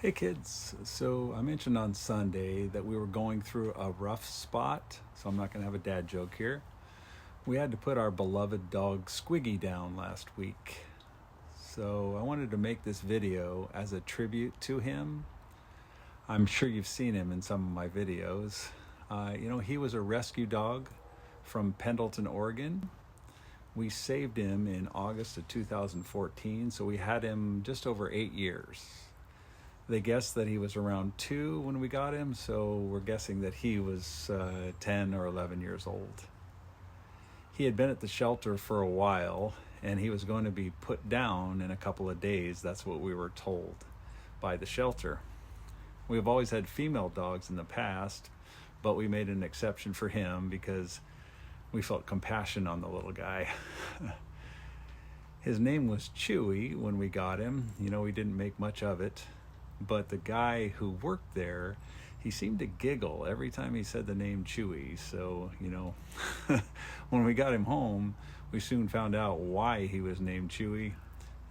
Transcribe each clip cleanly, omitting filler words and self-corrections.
Hey kids, so I mentioned on Sunday that we were going through a rough spot, so I'm not going to have a dad joke here. We had to put our beloved dog Squiggy down last week. So I wanted to make this video as a tribute to him. I'm sure you've seen him in some of my videos. He was a rescue dog from Pendleton, Oregon. We saved him in August of 2014, so we had him just over 8 years. They guessed that he was around 2 when we got him, so we're guessing that he was 10 or 11 years old. He had been at the shelter for a while, and he was going to be put down in a couple of days. That's what we were told by the shelter. We've always had female dogs in the past, but we made an exception for him because we felt compassion on the little guy. His name was Chewy when we got him. We didn't make much of it. But the guy who worked there, he seemed to giggle every time he said the name Chewy. So, when we got him home, we soon found out why he was named Chewy,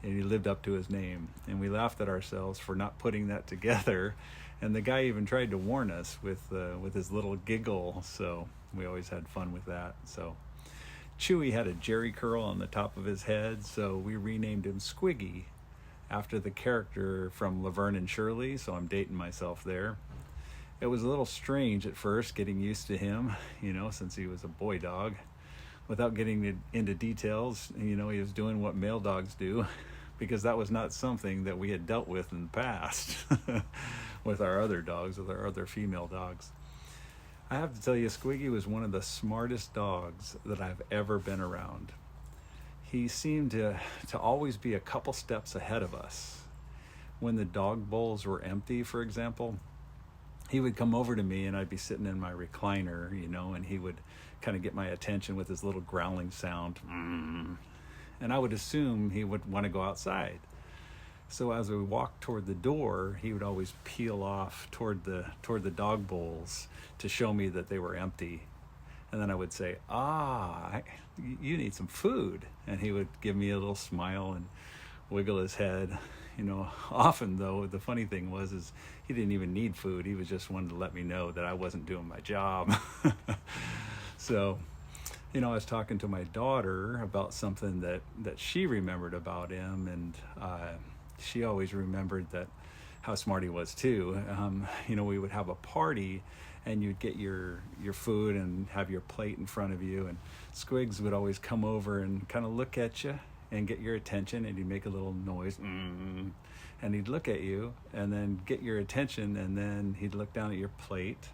and he lived up to his name. And we laughed at ourselves for not putting that together. And the guy even tried to warn us with his little giggle. So we always had fun with that. So Chewy had a jerry curl on the top of his head, so we renamed him Squiggy, after the character from Laverne and Shirley, so I'm dating myself there. It was a little strange at first getting used to him, since he was a boy dog. Without getting into details, he was doing what male dogs do, because that was not something that we had dealt with in the past with our other dogs, with our other female dogs. I have to tell you, Squiggy was one of the smartest dogs that I've ever been around. He seemed to always be a couple steps ahead of us. When the dog bowls were empty, for example, he would come over to me and I'd be sitting in my recliner, and he would kind of get my attention with his little growling sound. And I would assume he would want to go outside. So as we walked toward the door, he would always peel off toward the dog bowls to show me that they were empty. And then I would say, you need some food. And he would give me a little smile and wiggle his head. Often, though, the funny thing is he didn't even need food. He was just wanted to let me know that I wasn't doing my job. So, I was talking to my daughter about something that she remembered about him. And she always remembered that how smart he was too. We would have a party and you'd get your food and have your plate in front of you, and Squigs would always come over and kind of look at you and get your attention, and he'd make a little noise, and he'd look at you and then get your attention, and then he'd look down at your plate.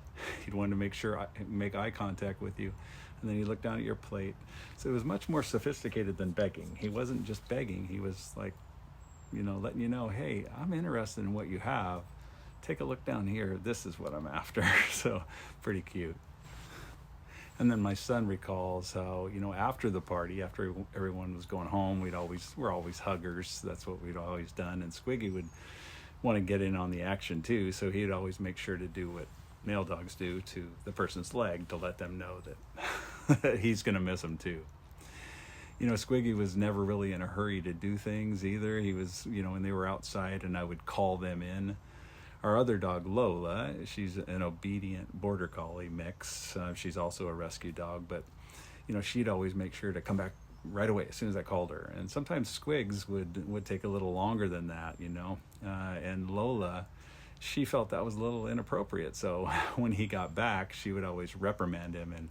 He'd want to make eye contact with you, and then he'd look down at your plate. So it was much more sophisticated than begging. He wasn't just begging. He was like, letting you know, hey, I'm interested in what you have. Take a look down here. This is what I'm after. So pretty cute. And then my son recalls how, after the party, after everyone was going home, we're always huggers. That's what we'd always done. And Squiggy would want to get in on the action too. So he'd always make sure to do what male dogs do to the person's leg to let them know that he's going to miss them too. Squiggy was never really in a hurry to do things either. He was, when they were outside and I would call them in. Our other dog, Lola, she's an obedient border collie mix. She's also a rescue dog, but, she'd always make sure to come back right away as soon as I called her. And sometimes Squigs would take a little longer than that, and Lola, she felt that was a little inappropriate. So when he got back, she would always reprimand him and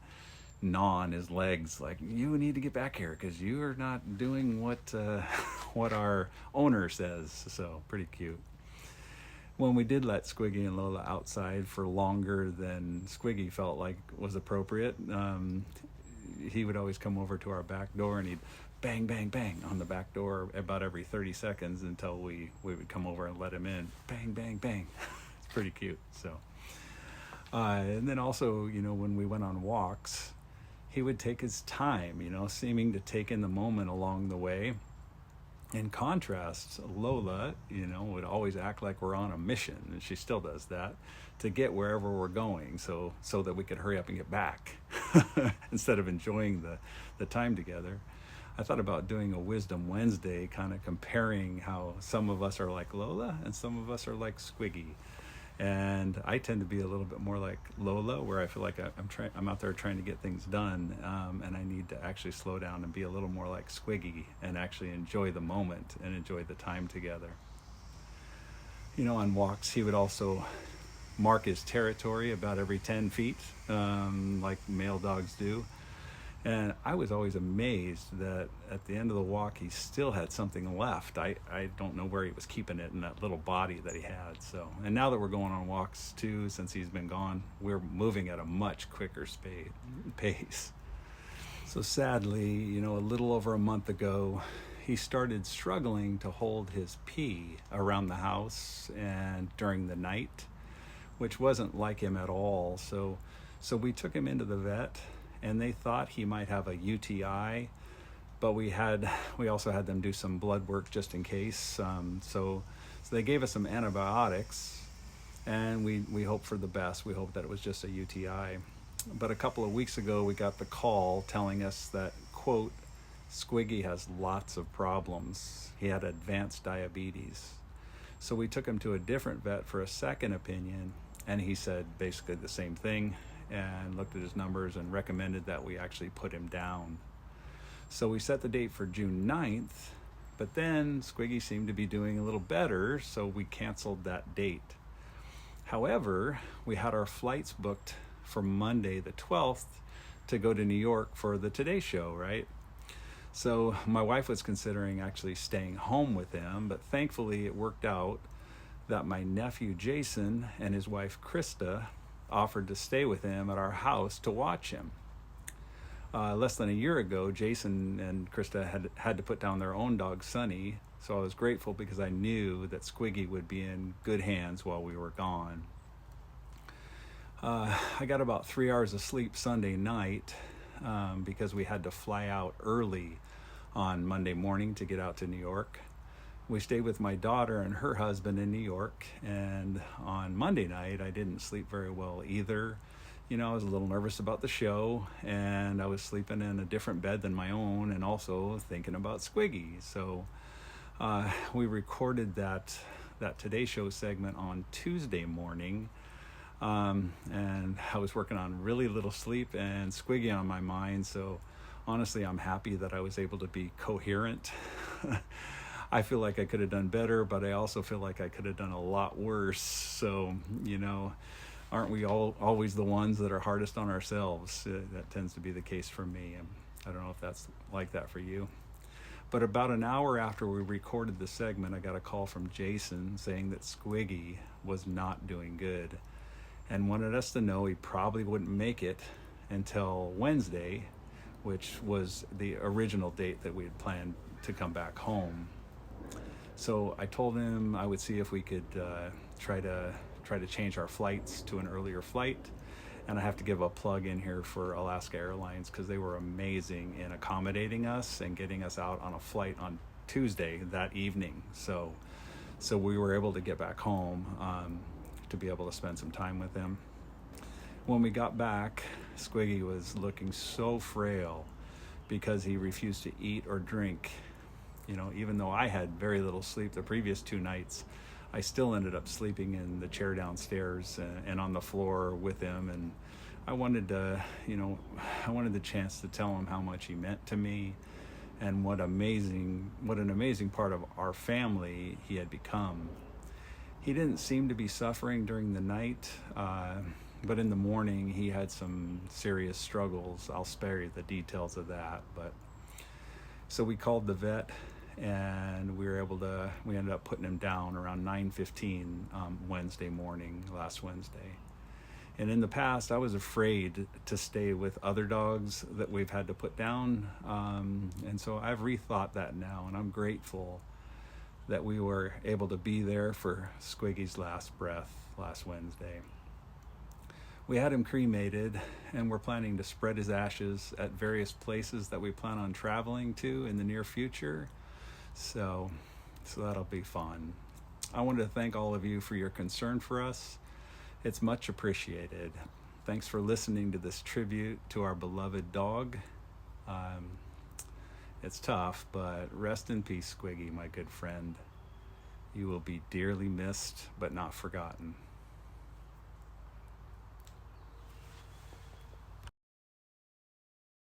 gnaw on his legs like, you need to get back here because you are not doing what our owner says. So pretty cute. When we did let Squiggy and Lola outside for longer than Squiggy felt like was appropriate, he would always come over to our back door and he'd bang, bang, bang on the back door about every 30 seconds until we would come over and let him in. Bang, bang, bang. It's pretty cute. So, and then also, when we went on walks, he would take his time, seeming to take in the moment along the way. In contrast, Lola, would always act like we're on a mission, and she still does that, to get wherever we're going so that we could hurry up and get back instead of enjoying the time together. I thought about doing a Wisdom Wednesday, kind of comparing how some of us are like Lola and some of us are like Squiggy. And I tend to be a little bit more like Lola, where I feel like I'm out there trying to get things done, and I need to actually slow down and be a little more like Squiggy and actually enjoy the moment and enjoy the time together. On walks, he would also mark his territory about every 10 feet, like male dogs do. And I was always amazed that at the end of the walk, he still had something left. I don't know where he was keeping it in that little body that he had. So, and now that we're going on walks too, since he's been gone, we're moving at a much quicker pace. So sadly, a little over a month ago, he started struggling to hold his pee around the house and during the night, which wasn't like him at all. So we took him into the vet, and they thought he might have a UTI, but we also had them do some blood work just in case. So they gave us some antibiotics, and we hoped for the best. We hoped that it was just a UTI. But a couple of weeks ago, we got the call telling us that, quote, Squiggy has lots of problems. He had advanced diabetes. So we took him to a different vet for a second opinion, and he said basically the same thing, and looked at his numbers and recommended that we actually put him down. So we set the date for June 9th, but then Squiggy seemed to be doing a little better, so we canceled that date. However, we had our flights booked for Monday the 12th to go to New York for the Today Show, right? So my wife was considering actually staying home with him, but thankfully it worked out that my nephew Jason and his wife Krista offered to stay with him at our house to watch him. Less than a year ago, Jason and Krista had to put down their own dog, Sunny, so I was grateful because I knew that Squiggy would be in good hands while we were gone. I got about 3 hours of sleep Sunday night because we had to fly out early on Monday morning to get out to New York. We stayed with my daughter and her husband in New York, and on Monday night I didn't sleep very well either. I was a little nervous about the show, and I was sleeping in a different bed than my own and also thinking about Squiggy. So we recorded that Today Show segment on Tuesday morning, and I was working on really little sleep and Squiggy on my mind. So honestly, I'm happy that I was able to be coherent. I feel like I could have done better, but I also feel like I could have done a lot worse. So, aren't we all always the ones that are hardest on ourselves? That tends to be the case for me. I don't know if that's like that for you. But about an hour after we recorded the segment, I got a call from Jason saying that Squiggy was not doing good and wanted us to know he probably wouldn't make it until Wednesday, which was the original date that we had planned to come back home. So I told him I would see if we could try to change our flights to an earlier flight. And I have to give a plug in here for Alaska Airlines because they were amazing in accommodating us and getting us out on a flight on Tuesday that evening. So we were able to get back home to be able to spend some time with him. When we got back, Squiggy was looking so frail because he refused to eat or drink. Even though I had very little sleep the previous 2 nights, I still ended up sleeping in the chair downstairs and on the floor with him. And I wanted the chance to tell him how much he meant to me and what an amazing part of our family he had become. He didn't seem to be suffering during the night, but in the morning he had some serious struggles. I'll spare you the details of that. So we called the vet, and we ended up putting him down around 9:15 last Wednesday. And in the past, I was afraid to stay with other dogs that we've had to put down. And so I've rethought that now, and I'm grateful that we were able to be there for Squiggy's last breath last Wednesday. We had him cremated, and we're planning to spread his ashes at various places that we plan on traveling to in the near future. So that'll be fun. I wanted to thank all of you for your concern for us. It's much appreciated. Thanks for listening to this tribute to our beloved dog. It's tough, but rest in peace, Squiggy, my good friend. You will be dearly missed, but not forgotten.